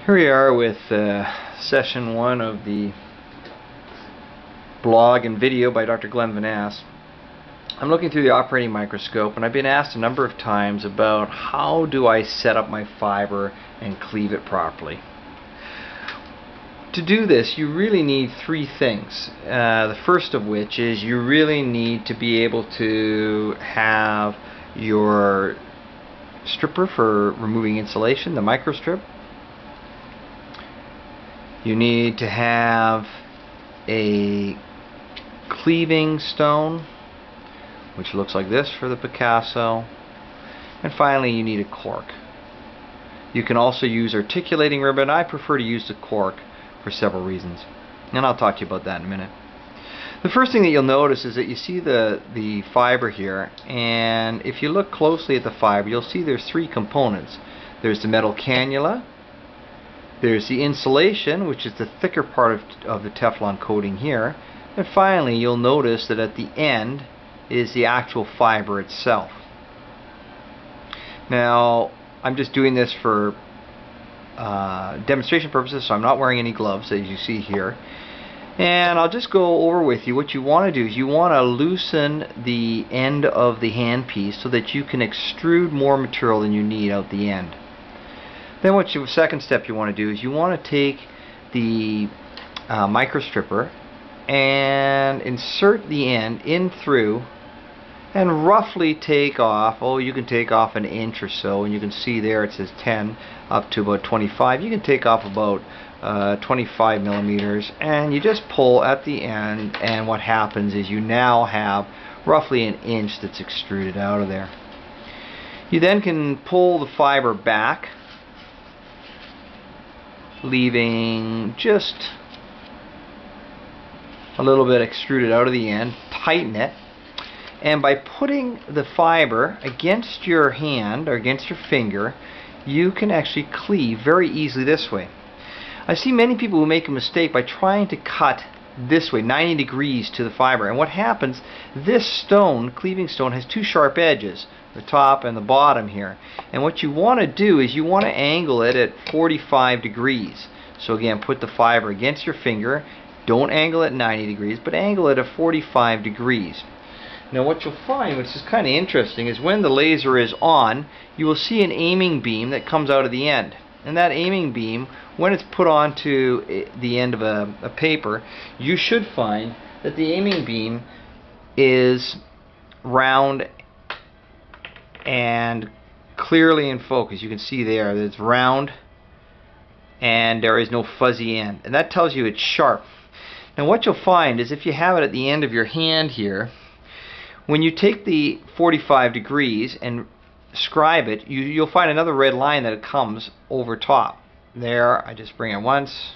Here we are with session 1 of the blog and video by Dr. Glenn Van Ass. I'm looking through the operating microscope, and I've been asked a number of times about how do I set up my fiber and cleave it properly. To do this, you really need three things. The first of which is you really need to be able to have your stripper for removing insulation, the microstrip. You need to have a cleaving stone, which looks like this for the Picasso. And finally, you need a cork. You can also use articulating ribbon. I prefer to use the cork for several reasons, and I'll talk to you about that in a minute. The first thing that you'll notice is that you see the fiber here, and if you look closely at the fiber, you'll see there's three components. There's the metal cannula, there's the insulation, which is the thicker part of the Teflon coating here, and finally you'll notice that at the end is the actual fiber itself. Now, I'm just doing this for demonstration purposes, so I'm not wearing any gloves, as you see here. And I'll just go over with you what you want to do is you want to loosen the end of the handpiece so that you can extrude more material than you need out the end. Then second step you want to do is you want to take the microstripper and insert the end in through and roughly take off, you can take off an inch or so, and you can see there it says 10 up to about 25. You can take off about 25 millimeters, and you just pull at the end, and what happens is you now have roughly an inch that's extruded out of there. You then can pull the fiber back, leaving just a little bit extruded out of the end. Tighten it, and by putting the fiber against your hand or against your finger, you can actually cleave very easily this way. I see many people who make a mistake by trying to cut this way, 90 degrees to the fiber, and what happens, this stone, cleaving stone, has two sharp edges, the top and the bottom here, and what you want to do is you want to angle it at 45 degrees. So again, put the fiber against your finger, don't angle it 90 degrees, but angle it at 45 degrees. Now what you'll find, which is kind of interesting, is when the laser is on, you will see an aiming beam that comes out of the end. And that aiming beam, when it's put onto the end of a paper, you should find that the aiming beam is round and clearly in focus. You can see there that it's round and there is no fuzzy end. And that tells you it's sharp. Now what you'll find is if you have it at the end of your hand here, when you take the 45 degrees and scribe it, you'll find another red line that it comes over top. There, I just bring it once,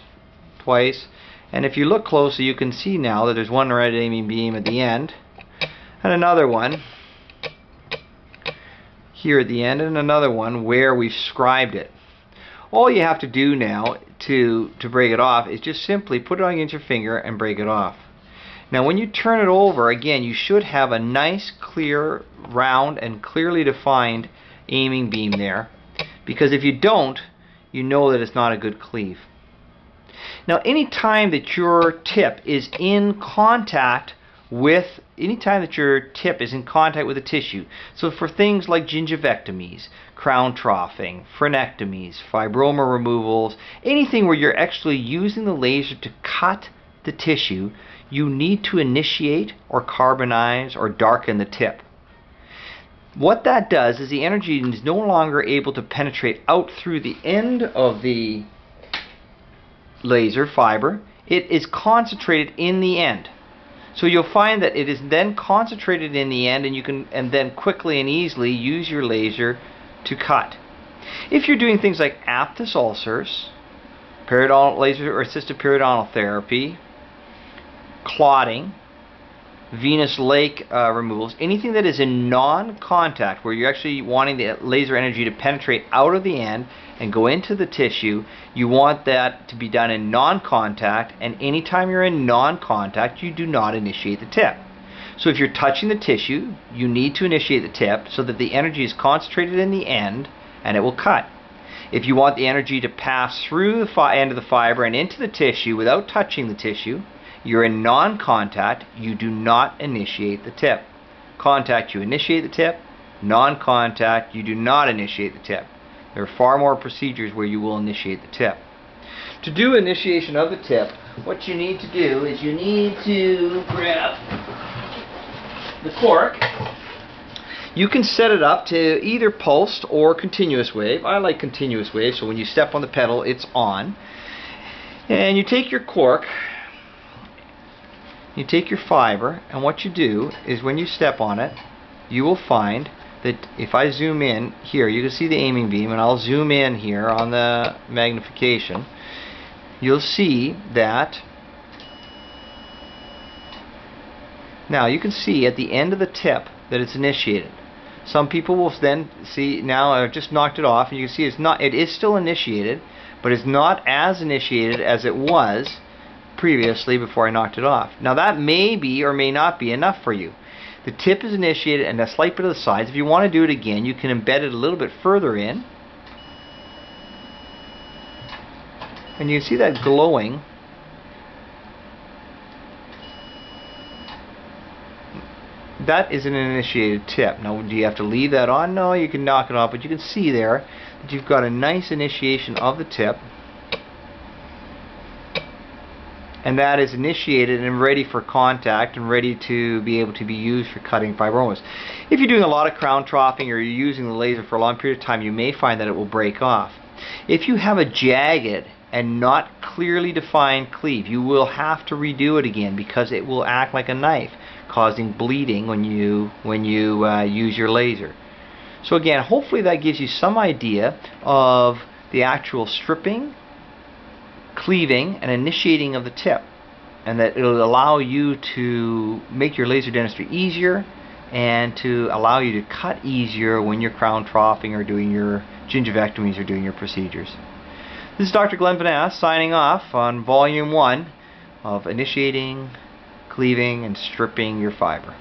twice, and if you look closely you can see now that there's one red aiming beam at the end, and another one here at the end, and another one where we've scribed it. All you have to do now to break it off is just simply put it on against your finger and break it off. Now when you turn it over, again, you should have a nice, clear, round, and clearly defined aiming beam there, because if you don't, you know that it's not a good cleave. Now any time that your tip is in contact with the tissue, so for things like gingivectomies, crown troughing, frenectomies, fibroma removals, anything where you're actually using the laser to cut the tissue, you need to initiate or carbonize or darken the tip. What that does is the energy is no longer able to penetrate out through the end of the laser fiber. It is concentrated in the end. So you'll find that it is then concentrated in the end, and you can then quickly and easily use your laser to cut. If you're doing things like aphthous ulcers, periodontal laser or assisted periodontal therapy, clotting, venous lake removals, anything that is in non-contact, where you're actually wanting the laser energy to penetrate out of the end and go into the tissue, you want that to be done in non-contact, and anytime you're in non-contact, you do not initiate the tip. So if you're touching the tissue, you need to initiate the tip so that the energy is concentrated in the end and it will cut. If you want the energy to pass through the end of the fiber and into the tissue without touching the tissue, you're in non-contact, you do not initiate the tip. Contact, you initiate the tip. Non-contact, you do not initiate the tip. There are far more procedures where you will initiate the tip. To do initiation of the tip, what you need to do is you need to grab the cork. You can set it up to either pulsed or continuous wave. I like continuous wave, so when you step on the pedal, it's on. And you take your cork, you take your fiber, and what you do is when you step on it, you will find that if I zoom in here, you can see the aiming beam, and I'll zoom in here on the magnification. You'll see that now you can see at the end of the tip that it's initiated. Some people will then see, now I've just knocked it off, and you can see it is still initiated, but it's not as initiated as it was previously before I knocked it off. Now that may be or may not be enough for you. The tip is initiated and a slight bit of the sides. If you want to do it again, you can embed it a little bit further in. And you can see that glowing. That is an initiated tip. Now, do you have to leave that on? No, you can knock it off, but you can see there that you've got a nice initiation of the tip. And that is initiated and ready for contact and ready to be able to be used for cutting fibromas. If you're doing a lot of crown troughing or you're using the laser for a long period of time, you may find that it will break off. If you have a jagged and not clearly defined cleave, you will have to redo it again because it will act like a knife, causing bleeding when you use your laser. So again, hopefully that gives you some idea of the actual stripping, cleaving, and initiating of the tip, and that it will allow you to make your laser dentistry easier and to allow you to cut easier when you're crown troughing or doing your gingivectomies or doing your procedures. This is Dr. Glenn Vanass signing off on Volume 1 of Initiating, Cleaving, and Stripping Your Fiber.